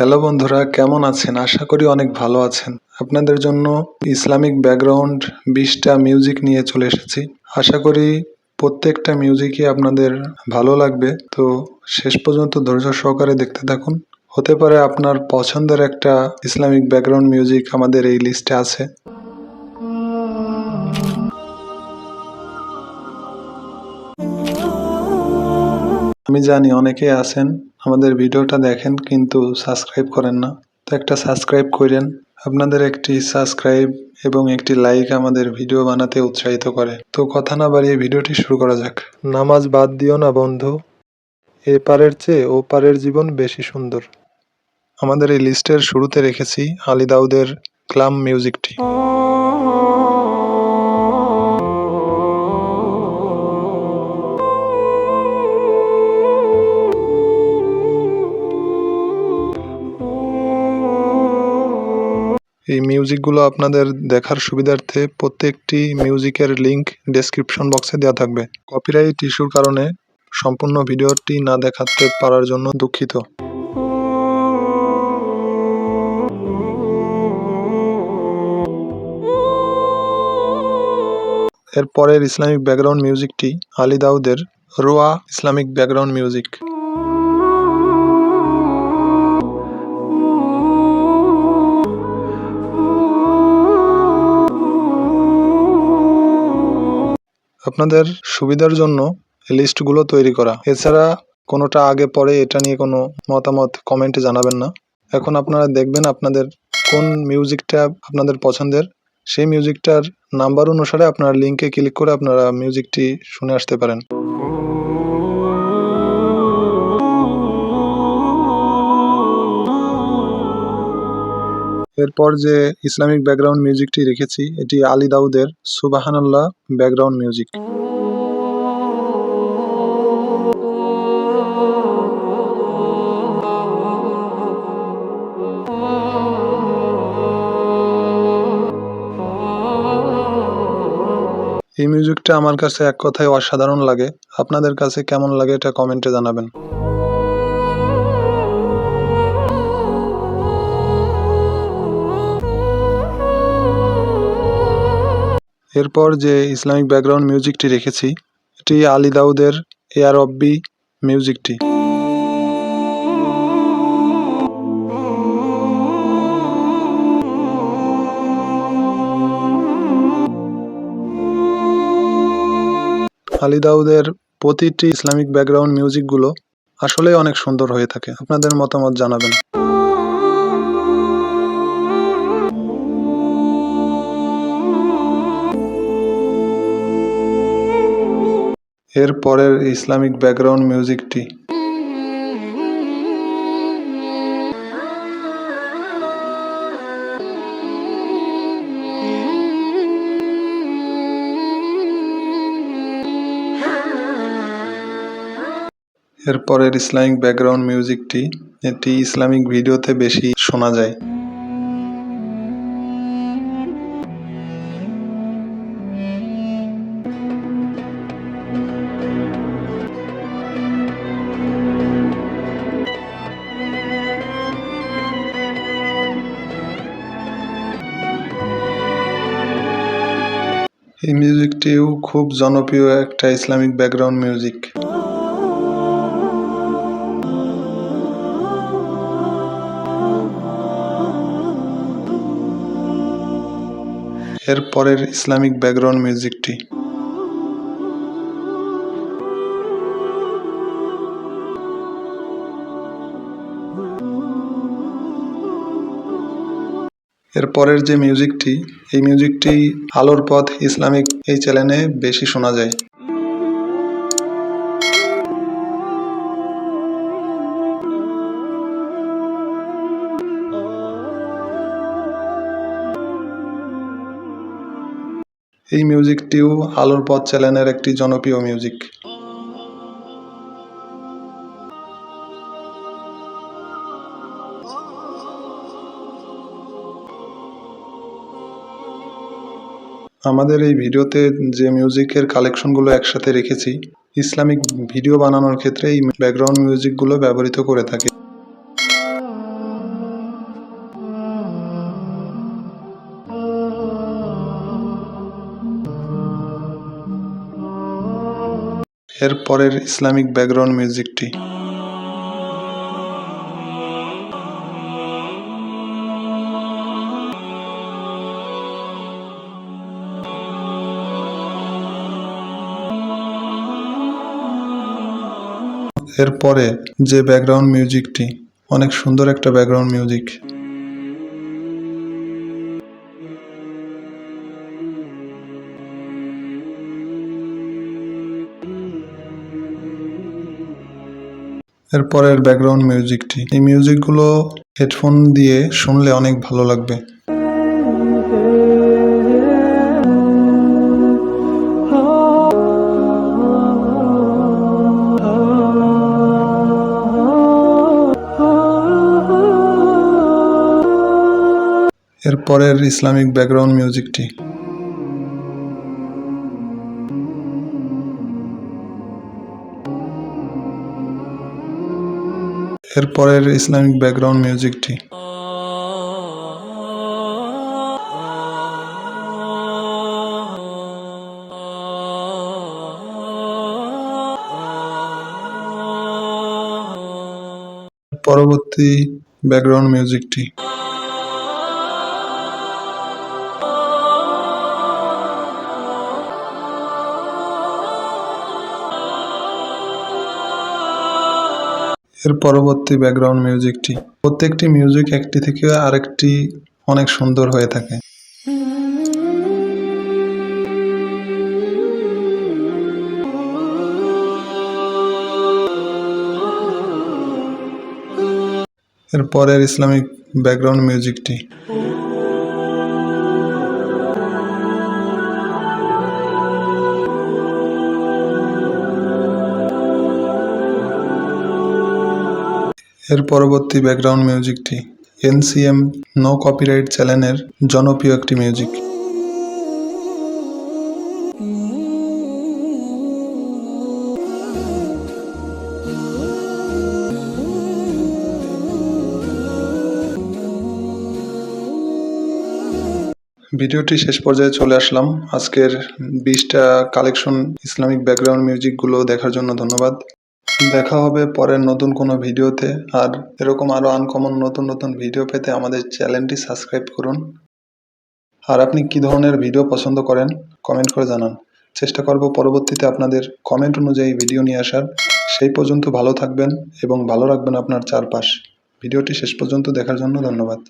Hello বন্ধুরা, কেমন আছেন? আশা করি অনেক ভালো আছেন। আপনাদের জন্য ইসলামিক ব্যাকগ্রাউন্ড 20টা মিউজিক নিয়ে চলে এসেছি। আশা করি প্রত্যেকটা মিউজিকই আপনাদের ভালো লাগবে। তো শেষ পর্যন্ত ধৈর্য সহকারে দেখতে থাকুন। হতে পারে আপনার পছন্দের একটা ইসলামিক ব্যাকগ্রাউন্ড মিউজিক আমাদের এই লিস্টে আছে। আমি জানি অনেকেই আছেন আমাদের ভিডিওটা দেখেন কিন্তু সাবস্ক্রাইব করেন না। তো একটা সাবস্ক্রাইব করেন। আপনাদের একটি সাবস্ক্রাইব এবং একটি লাইক আমাদের ভিডিও বানাতে উৎসাহিত করে। তো কথা না বাড়িয়ে ভিডিওটি শুরু করা যাক। নামাজ বাদ দিও না বন্ধু, এপারের চেয়ে ওপারের জীবন বেশি সুন্দর। আমাদের এই লিস্টের শুরুতে রেখেছি আলী দাউদের ক্লাম মিউজিকটি। এই মিউজিকগুলো আপনাদের দেখার সুবিধার্থে প্রত্যেকটি মিউজিকের লিংক ডেসক্রিপশন বক্সে দেওয়া থাকবে। কপিরাইট ইস্যুর কারণে সম্পূর্ণ ভিডিওটি না দেখাতে পারার জন্য দুঃখিত। এর পরের ইসলামিক ব্যাকগ্রাউন্ড মিউজিকটি আলী দাউদের রোয়া ইসলামিক ব্যাকগ্রাউন্ড মিউজিক। আপনাদের সুবিধার জন্য এই লিস্টগুলো তৈরি করা। এছাড়া কোনোটা আগে পরে এটা নিয়ে কোনো মতামত কমেন্টে জানাবেন না। এখন আপনারা দেখবেন আপনাদের কোন মিউজিকটা আপনাদের পছন্দের, সেই মিউজিকটার নাম্বার অনুসারে আপনার লিঙ্কে ক্লিক করে আপনারা মিউজিকটি শুনে আসতে পারেন। এরপর যে ইসলামিক ব্যাকগ্রাউন্ড মিউজিকটি রেখেছি এটি আলী দাউদের সুবহানাল্লাহ ব্যাকগ্রাউন্ড মিউজিক। এই মিউজিকটা আমার কাছে এক কথায় অসাধারণ লাগে। আপনাদের কাছে কেমন লাগে এটা কমেন্টে জানাবেন। এরপর যে ইসলামিক ব্যাকগ্রাউন্ড মিউজিকটি রেখেছি এটি আলী দাউদের এয়া রব্বি মিউজিকটি। আলী দাউদের প্রতিটি ইসলামিক ব্যাকগ্রাউন্ড মিউজিকগুলো আসলেই অনেক সুন্দর হয়ে থাকে। আপনাদের মতামত জানাবেন। এর পরের ইসলামিক ব্যাকগ্রাউন্ড মিউজিকটি এরপরের ইসলামিক ব্যাকগ্রাউন্ড মিউজিকটি এটি ইসলামিক ভিডিওতে বেশি শোনা যায়। এই মিউজিকটিও খুব জনপ্রিয় একটা ইসলামিক ব্যাকগ্রাউন্ড মিউজিক। এর পরের ইসলামিক ব্যাকগ্রাউন্ড মিউজিকটি এর পরের যে মিউজিকটি এই মিউজিকটি আলোর পথ ইসলামিক এই চ্যানেলে বেশি শোনা যায়। এই মিউজিকটিও আলোর পথ চ্যানেলের একটি জনপ্রিয় মিউজিক। আমাদের এই ভিডিওতে যে মিউজিকের কালেকশনগুলো একসাথে রেখেছি ইসলামিক ভিডিও বানানোর ক্ষেত্রে এই ব্যাকগ্রাউন্ড মিউজিকগুলো ব্যবহৃত করে থাকি। এর পরের ইসলামিক ব্যাকগ্রাউন্ড মিউজিকটি। এরপরে যে ব্যাকগ্রাউন্ড মিউজিকটি, অনেক সুন্দর একটা ব্যাকগ্রাউন্ড মিউজিক। এরপরের ব্যাকগ্রাউন্ড মিউজিকটি, এই মিউজিকগুলো হেডফোন দিয়ে শুনলে অনেক ভালো লাগবে। এরপরের ইসলামিক ব্যাকগ্রাউন্ড মিউজিকটি। এরপরের ইসলামিক ব্যাকগ্রাউন্ড মিউজিকটি। পরবর্তী ব্যাকগ্রাউন্ড মিউজিকটি। এর পরবর্তী ব্যাকগ্রাউন্ড মিউজিকটি। প্রত্যেকটি মিউজিক একটি থেকে আরেকটি অনেক সুন্দর হয়ে থাকে। এর পরের ইসলামিক ব্যাকগ্রাউন্ড মিউজিকটি। এর পরবর্তী ব্যাকগ্রাউন্ড মিউজিকটি NCM নো কপিরাইট চ্যানেলের জনপ্রিয় একটি মিউজিক। ভিডিওটি শেষ পর্যায়ে চলে আসলাম। আজকের 20টা কালেকশন ইসলামিক ব্যাকগ্রাউন্ড মিউজিকগুলো দেখার জন্য ধন্যবাদ। দেখা হবে পরের নতুন কোনো ভিডিওতে। আর এরকম আরও আনকমন নতুন নতুন ভিডিও পেতে আমাদের চ্যানেলটি সাবস্ক্রাইব করুন। আর আপনি কী ধরনের ভিডিও পছন্দ করেন কমেন্ট করে জানান। চেষ্টা করব পরবর্তীতে আপনাদের কমেন্ট অনুযায়ী ভিডিও নিয়ে আসার। সেই পর্যন্ত ভালো থাকবেন এবং ভালো রাখবেন আপনার চারপাশ। ভিডিওটি শেষ পর্যন্ত দেখার জন্য ধন্যবাদ।